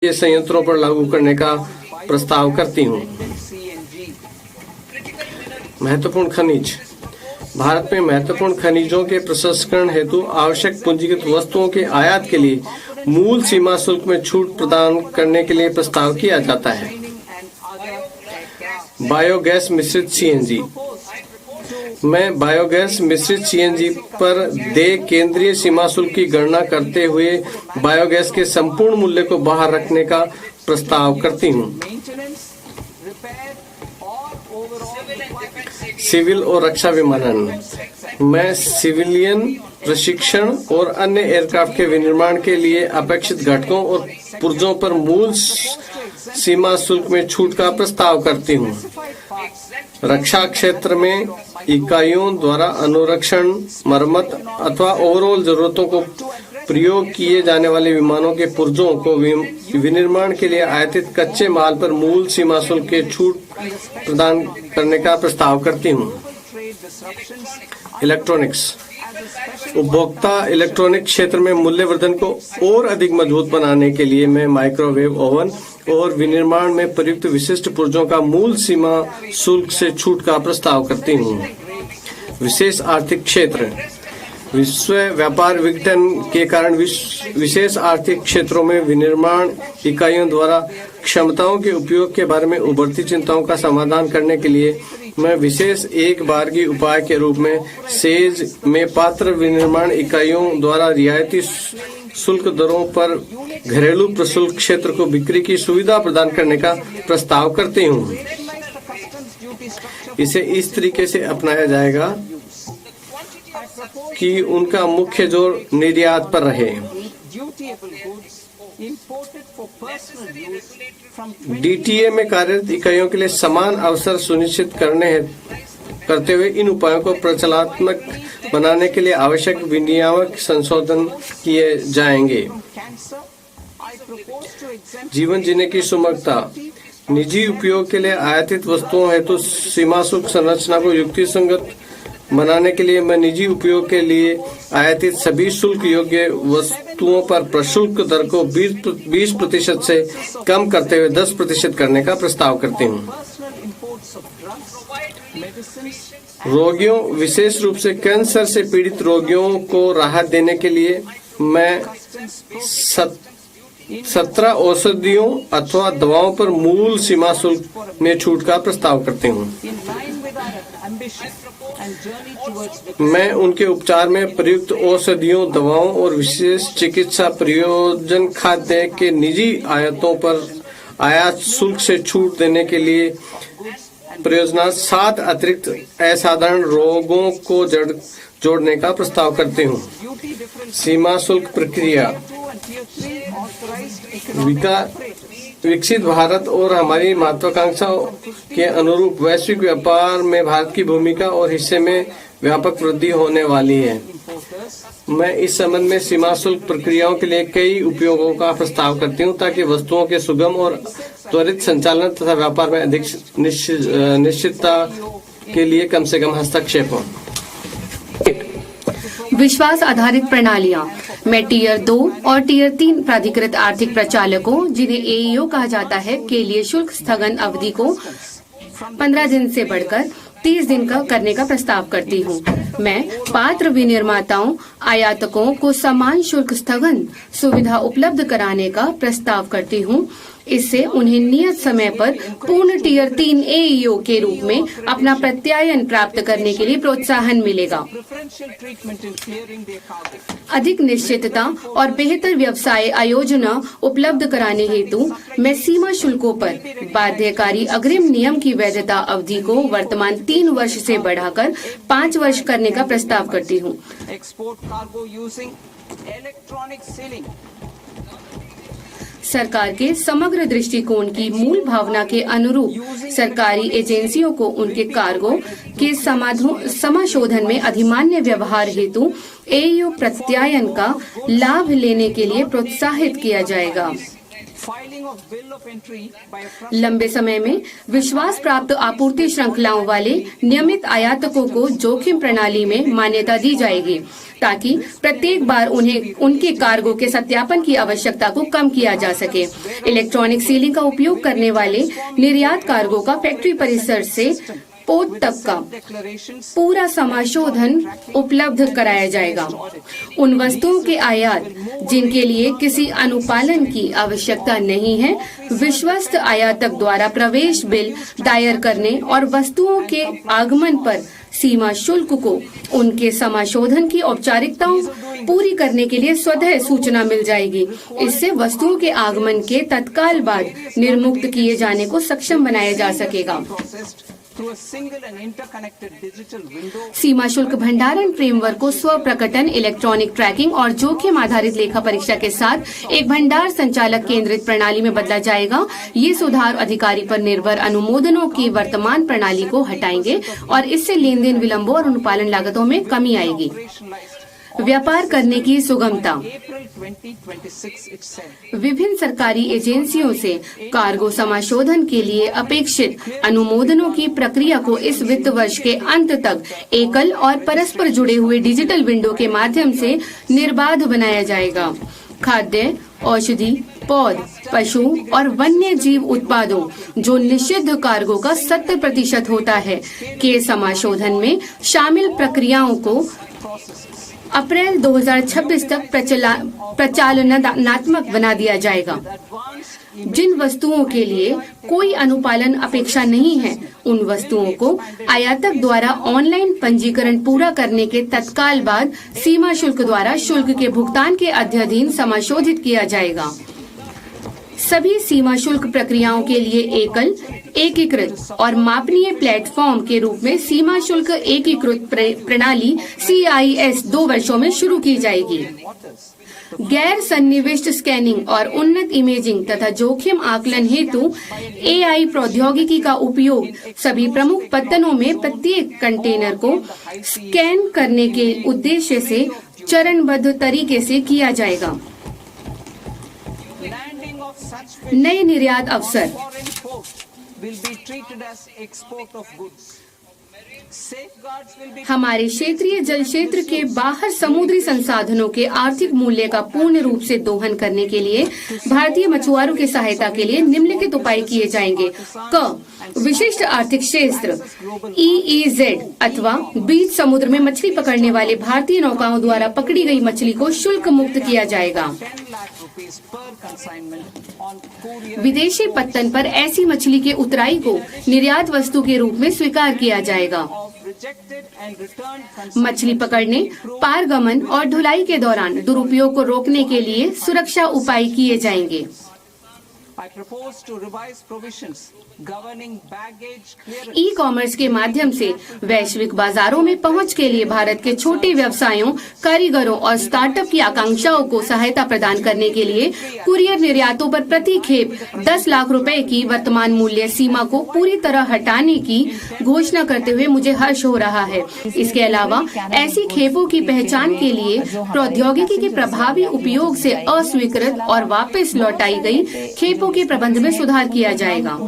ये संयंत्रों पर लागू करने का प्रस्ताव करती हूँ। महत्वपूर्ण खनिज। भारत में महत्वपूर्ण खनिजों के प्रसंस्करण हेतु आवश्यक पूंजीगत वस्तुओं के आयात के लिए मूल सीमा शुल्क में छूट प्रदान करने के लिए प्रस्ताव किया जाता है। बायोगैस मिश्रित सीएनजी। मैं बायोगैस मिश्रित सीएनजी पर देय केंद्रीय सीमा शुल्क की गणना करते हुए बायोगैस के संपूर्ण मूल्य को बाहर रखने का प्रस्ताव करती हूँ। सिविल और रक्षा विमानन। मैं सिविलियन प्रशिक्षण और अन्य एयरक्राफ्ट के विनिर्माण के लिए अपेक्षित घटकों और पुर्जों पर मूल सीमा शुल्क में छूट का प्रस्ताव करती हूँ। रक्षा क्षेत्र में इकाइयों द्वारा अनुरक्षण, मरम्मत अथवा ओवरऑल जरूरतों को प्रयोग किए जाने वाले विमानों के पुर्जों को विनिर्माण के लिए आयातित कच्चे माल पर मूल सीमा शुल्क के छूट प्रदान करने का प्रस्ताव करती हूँ। इलेक्ट्रॉनिक्स। उपभोक्ता इलेक्ट्रॉनिक क्षेत्र में मूल्य वर्धन को और अधिक मजबूत बनाने के लिए मैं माइक्रोवेव ओवन और विनिर्माण में प्रयुक्त विशिष्ट पुर्जों का मूल सीमा शुल्क से छूट का प्रस्ताव करती हूँ। विशेष आर्थिक क्षेत्र। विश्व व्यापार विघटन के कारण विशेष आर्थिक क्षेत्रों में विनिर्माण इकाइयों द्वारा क्षमताओं के उपयोग के बारे में उभरती चिंताओं का समाधान करने के लिए मैं विशेष एक बार की उपाय के रूप में सेज में पात्र विनिर्माण इकाइयों द्वारा रियायती शुल्क दरों पर घरेलू प्रशुल्क क्षेत्र को बिक्री की सुविधा प्रदान करने का प्रस्ताव करती हूँ। इसे इस तरीके से अपनाया जाएगा कि उनका मुख्य जोर निर्यात पर रहे। डीटीए में कार्यरत इकाइयों के लिए समान अवसर सुनिश्चित करते हुए इन उपायों को प्रचलात्मक बनाने के लिए आवश्यक विनियामक संशोधन किए जाएंगे। जीवन जीने की सुगमता। निजी उपयोग के लिए आयातित वस्तुओं हेतु सीमा शुल्क संरचना को युक्तिसंगत बनाने के लिए मैं निजी उपयोग के लिए आयातित सभी शुल्क योग्य वस्तुओं पर प्रशुल्क दर को 20% से कम करते हुए 10% करने का प्रस्ताव करती हूँ। रोगियों, विशेष रूप से कैंसर से पीड़ित रोगियों को राहत देने के लिए मैं 17 औषधियों अथवा दवाओं पर मूल सीमा शुल्क में छूट का प्रस्ताव करती हूँ। मैं उनके उपचार में प्रयुक्त औषधियों, दवाओं और विशेष चिकित्सा प्रयोजन खाद्य के निजी आयातों पर आयात शुल्क से छूट देने के लिए परियोजना 7 अतिरिक्त असाधारण रोगों को जोड़ने का प्रस्ताव करते हूँ। सीमा शुल्क प्रक्रिया। विकसित भारत और हमारी महत्वाकांक्षाओं के अनुरूप वैश्विक व्यापार में भारत की भूमिका और हिस्से में व्यापक वृद्धि होने वाली है। मैं इस संबंध में सीमा शुल्क प्रक्रियाओं के लिए कई उपयोगों का प्रस्ताव करती हूँ ताकि वस्तुओं के सुगम और त्वरित संचालन तथा व्यापार में अधिक निश्चितता के लिए कम से कम हस्तक्षेप हो। विश्वास आधारित प्रणालियां। मैं टीयर 2 और टीयर 3 प्राधिकृत आर्थिक प्रचालकों, जिन्हें एईओ कहा जाता है, के लिए शुल्क स्थगन अवधि को 15 दिन से बढ़कर 30 दिन का करने का प्रस्ताव करती हूँ। मैं पात्र विनिर्माताओं, आयातकों को समान शुल्क स्थगन सुविधा उपलब्ध कराने का प्रस्ताव करती हूँ। इससे उन्हें नियत समय पर पूर्ण टीयर 3 एईओ के रूप में अपना प्रत्यायन प्राप्त करने के लिए प्रोत्साहन मिलेगा। अधिक निश्चितता और बेहतर व्यवसाय आयोजना उपलब्ध कराने हेतु मैं सीमा शुल्कों पर बाध्यकारी अग्रिम नियम की वैधता अवधि को वर्तमान 3 वर्ष से बढ़ाकर 5 वर्ष करने का प्रस्ताव करती हूँ। सरकार के समग्र दृष्टिकोण की मूल भावना के अनुरूप सरकारी एजेंसियों को उनके कार्गो के समाशोधन में अधिमान्य व्यवहार हेतु एईओ प्रत्यायन का लाभ लेने के लिए प्रोत्साहित किया जाएगा। filing of bill of entry by a लंबे समय में विश्वास प्राप्त आपूर्ति श्रृंखलाओं वाले नियमित आयातकों को जोखिम प्रणाली में मान्यता दी जाएगी ताकि प्रत्येक बार उन्हें उनके कार्गो के सत्यापन की आवश्यकता को कम किया जा सके। इलेक्ट्रॉनिक सीलिंग का उपयोग करने वाले निर्यात कार्गो का फैक्ट्री परिसर से पोर्ट तक का पूरा समाशोधन उपलब्ध कराया जाएगा। उन वस्तुओं के आयात जिनके लिए किसी अनुपालन की आवश्यकता नहीं है, विश्वस्त आयातक द्वारा प्रवेश बिल दायर करने और वस्तुओं के आगमन पर सीमा शुल्क को उनके समाशोधन की औपचारिकताओं पूरी करने के लिए स्वतः सूचना मिल जाएगी। इससे वस्तुओं के आगमन के तत्काल बाद निर्मुक्त किए जाने को सक्षम बनाया जा सकेगा। through a single and interconnected digital window. सीमा शुल्क भंडारण फ्रेमवर्क को स्व प्रकटन, इलेक्ट्रॉनिक ट्रैकिंग और जोखिम आधारित लेखा परीक्षा के साथ एक भंडार संचालक केंद्रित प्रणाली में बदला जाएगा। ये सुधार अधिकारी पर निर्भर अनुमोदनों की वर्तमान प्रणाली को हटाएंगे और इससे लेन देन विलंबों और अनुपालन लागतों में कमी आएगी। व्यापार करने की सुगमता। April 2026 itself. विभिन्न सरकारी एजेंसियों से कार्गो समाशोधन के लिए अपेक्षित अनुमोदनों की प्रक्रिया को इस वित्त वर्ष के अंत तक एकल और परस्पर जुड़े हुए डिजिटल विंडो के माध्यम से निर्बाध बनाया जाएगा। खाद्य, औषधि, पौध, पशु और वन्य जीव उत्पादों जो निषिद्ध कार्गो का 70% होता है के समाशोधन में शामिल प्रक्रियाओं को अप्रैल 2026 तक प्रचालनात्मक बना दिया जाएगा। जिन वस्तुओं के लिए कोई अनुपालन अपेक्षा नहीं है, उन वस्तुओं को आयातक द्वारा ऑनलाइन पंजीकरण पूरा करने के तत्काल बाद सीमा शुल्क द्वारा शुल्क के भुगतान के अध्ययन समाशोधित किया जाएगा। सभी सीमा शुल्क प्रक्रियाओं के लिए एकल, एकीकृत और मापनीय प्लेटफॉर्म के रूप में सीमा शुल्क एकीकृत प्रणाली CIS 2 वर्षों में शुरू की जाएगी। गैर सन्निविष्ट स्कैनिंग और उन्नत इमेजिंग तथा जोखिम आकलन हेतु AI प्रौद्योगिकी का उपयोग सभी प्रमुख पत्तनों में प्रत्येक कंटेनर को स्कैन करने के उद्देश्य से चरणबद्ध तरीके से किया जाएगा। Landing of such नए निर्यात अवसर। foreign ports will be treated as export of goods. Safeguards will be हमारे क्षेत्रीय जल क्षेत्र के बाहर समुद्री संसाधनों के आर्थिक मूल्य का पूर्ण रूप से दोहन करने के लिए भारतीय मछुआरों की सहायता के लिए निम्नलिखित उपाय किए जाएंगे। क विशिष्ट आर्थिक क्षेत्र EEZ अथवा बीच समुद्र में मछली पकड़ने वाले भारतीय नौकाओं द्वारा पकड़ी गई मछली को शुल्क मुक्त किया जाएगा। 10 lakh rupees per consignment on courier विदेशी पत्तन पर ऐसी मछली के उतराई को निर्यात वस्तु के रूप में स्वीकार किया जाएगा। of rejected and returned consignment. मछली पकड़ने, पारगमन और ढुलाई के दौरान दुरुपयोग को रोकने के लिए सुरक्षा उपाय किए जाएंगे। I propose to revise provisions governing baggage clearance. E commerce के माध्यम से वैश्विक बाजारों में पहुंच के लिए भारत के छोटे व्यवसायों, कारीगरों और स्टार्टअप की आकांक्षाओं को सहायता प्रदान करने के लिए कुरियर निर्यातों पर प्रति खेप 10 लाख रुपए की वर्तमान मूल्य सीमा को पूरी तरह हटाने की घोषणा करते हुए मुझे हर्ष हो रहा है। इसके अलावा ऐसी खेपों की पहचान के लिए प्रौद्योगिकी के प्रभावी उपयोग से अस्वीकृत और वापस लौटाई गई खेपों के प्रबंध में सुधार किया जाएगा।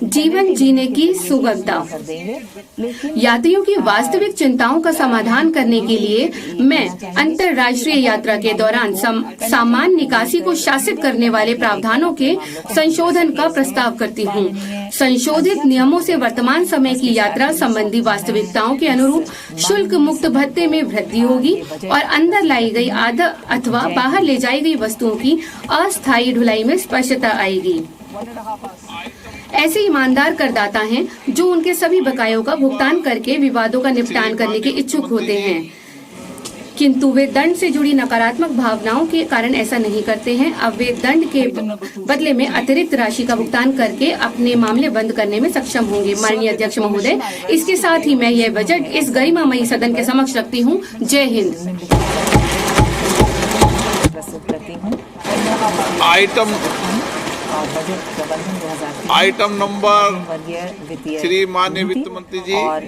जीवन जीने की सुगमता। यात्रियों की वास्तविक चिंताओं का समाधान करने के लिए मैं अंतर्राष्ट्रीय यात्रा के दौरान सामान निकासी को शासित करने वाले प्रावधानों के संशोधन का प्रस्ताव करती हूँ। संशोधित नियमों से वर्तमान समय की यात्रा संबंधी वास्तविकताओं के अनुरूप शुल्क मुक्त भत्ते में वृद्धि होगी और अंदर लाई गई आधा अथवा बाहर ले जाई गई वस्तुओं की अस्थायी ढुलाई में स्पष्टता आएगी। ऐसे ईमानदार करदाता हैं जो उनके सभी बकायों का भुगतान करके विवादों का निपटान करने के इच्छुक होते हैं, किंतु वे दंड से जुड़ी नकारात्मक भावनाओं के कारण ऐसा नहीं करते हैं। अब वे दंड के बदले में अतिरिक्त राशि का भुगतान करके अपने मामले बंद करने में सक्षम होंगे। माननीय अध्यक्ष महोदय, इसके साथ ही मैं यह बजट इस गरिमामयी सदन के समक्ष रखती हूँ। जय हिंद। प्रस्तुत करती हूँ। आइटम नंबर वर्गीय वित्तीय 3 माननीय वित्त मंत्री जी और